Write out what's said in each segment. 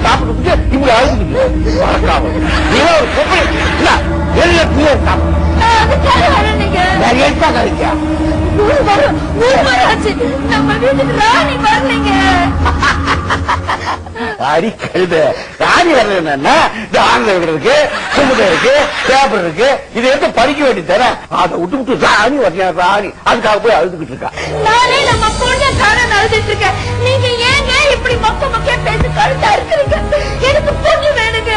சாப்பிட்டு இப்படி அழுதுக்கு வளர்க்காம நீங்க ஒரு கொப்பை வெளியில தீய சாப்பிடுறியா நம்ம வீட்டுக்கு ராணி வரலைங்க. அடி கழுத ராணி வரல என்னன்னா இந்த ஆங்கிலம் இருக்கு குமுதம் இருக்கு பேப்பர் இருக்கு இது எடுத்து படிக்க வேண்டியதானே அதை விட்டு விட்டு ராணி வரலையா ராணி அதுக்காக போய் அழுதுகிட்டு இருக்கா. நானே நம்ம பொண்ணு காரணம் அழுதுட்டு இருக்கேன். நீங்க ஏங்க இப்படி மொக்க மொக்க பேசி கழுத்தா இருக்கிறீங்க? எனக்கு பொண்ணு வேணுங்க,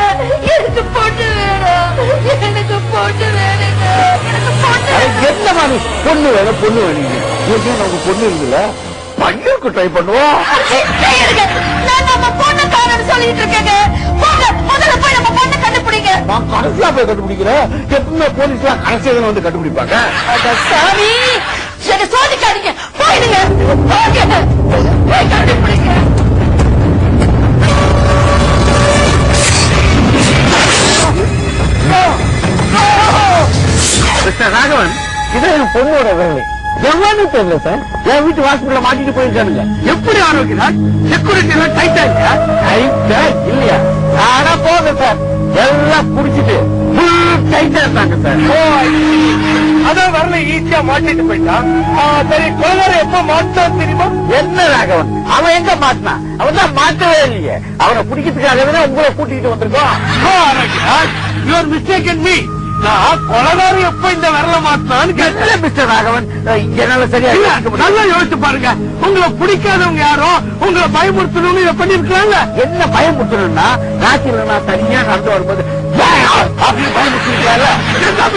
எனக்கு பொண்ணு வேணும், எனக்கு பொண்ணு வேணுங்க, எனக்கு பொண்ணு. என்ன மாதிரி பொண்ணு வேணும் பொண்ணு வேணுங்க? நமக்கு பொண்ணு இருக்குல்ல பையனுக்கு ட்ரை பண்ணுவோம். நான் நம்ம பொண்ணு காரணம் சொல்லிட்டு இருக்கேங்க. முதல்ல போய் நம்ம பொண்ணு கண்டுபிடிங்க. நான் கடைசியா போய் கண்டுபிடிக்கிறேன். எப்பவுமே போலீஸ் எல்லாம் கடைசியா வந்து கண்டுபிடிப்பாங்க. சாமி என்ன சோதிக்காதீங்க, போயிடுங்க, போய் கண்டுபிடிங்க. மிஸ்டர் ராகவன், இது என் பொண்ணோட வேலை. எவ்வளவு தெரியல சார். என் வீட்டு வாசல்ல மாட்டிட்டு போயிருக்கானுங்க. எப்படி ஆரோக்கியம் செக்யூரிட்டி எல்லாம் டைட்டா இல்லையா? டைட்டா இல்லையா? ஆனா போங்க சார், எல்லாம் குடிச்சிட்டு டைட்டா இருக்காங்க சார். அதான் வரல ஈஸியா மாட்டிட்டு போயிட்டான். சரி கொலகார எப்ப மாட்டான் தெரியுமா? என்ன ராகவன் அவன் எங்க மாட்டினான்? அவன் தான் மாட்டவே இல்லையே. அவனை பிடிக்கிறதுக்காகவே உங்களை கூட்டிட்டு வந்திருக்கோம். Your mistake in me. நான் கொலகாரம் எப்ப இந்த விரல மாத்தான்னு கேட்டேன். மிஸ்டர் ராகவன் என்னால சரியா நல்லா யோசிச்சு பாருங்க. உங்களை பிடிக்காதவங்க யாரோ உங்களை பயமுறுத்தணும்னு இதை பண்ணிருக்காங்க. என்ன பயமுறுத்தணும்னா ராத்திரில நான் தனியா நடந்து வரும்போது பயமுறுத்திருக்கல.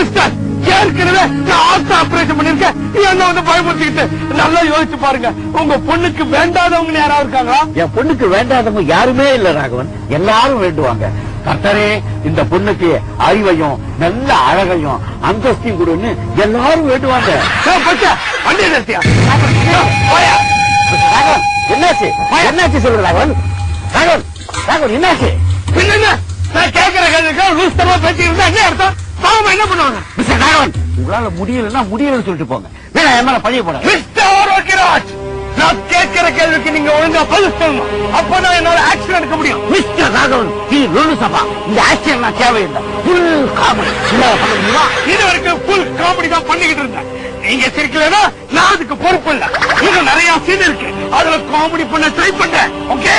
மிஸ்டர் ஏற்கனவே நான் ஆபரேஷன் பண்ணிருக்கேன். என்ன வந்து பயமுறுத்திக்கிட்டு நல்லா யோசிச்சு பாருங்க. உங்க பொண்ணுக்கு வேண்டாதவங்க யாராவது இருக்காங்களா? என் பொண்ணுக்கு வேண்டாதவங்க யாருமே இல்ல ராகவன், எல்லாரும் வேண்டுவாங்க. கர்த்தரே இந்த பொண்ணுக்கு அறிவையும் நல்ல அழகையும் அந்தஸ்தையும் கொடுன்னு எல்லாரும் வேண்டுவாங்க. என்னாச்சு என்னாச்சு சொல்லு ராகவன். ராகவன் ராகவன் என்னாச்சு? நான் கேட்கிற கேள்விக்கு லூஸ் தரமா பேசிக்கிட்டு என்ன அர்த்தம்? பாவம் என்ன பண்ணுவாங்க? மிஸ்டர் ராகவன் உங்களால முடியலன்னா முடியலன்னு சொல்லிட்டு போங்க. வேணா என் மேல பழிய போட. மிஸ்டர் ஆரோக்கியராஜ் நான் கேட்கிற கேள்விக்கு நீங்க ஒழுங்கா பதில் சொல்லணும். அப்பதான் என்னால ஆக்ஷன் எடுக்க முடியும். மிஸ்டர் ராகவன் லோனு சபா இந்த ஆக்ஷன் நான் தேவையில்லை. புல் காமெடி இது வரைக்கும் புல் காமெடி தான் பண்ணிக்கிட்டு இருந்தேன். நீங்க சிரிக்கலன்னா நான் அதுக்கு பொறுப்பு இல்ல. இன்னும் நிறைய சீன் இருக்கு, அதுல காமெடி பண்ண ட்ரை பண்றேன். ஓகே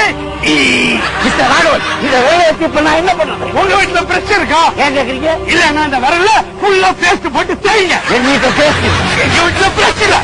மிஸ்டர் ராகவன் இந்த வேலையை இப்ப நான் என்ன பண்றது? உங்க வீட்டுல பிரச்சனை இருக்கா? ஏன் கேக்குறீங்க? இல்ல நான் இந்த விரல்ல ஃபுல்லா பேஸ்ட் போட்டு செய்யுங்க. என் வீட்டுல பேஸ்ட் எங்க வீட்டுல பிரச்சனை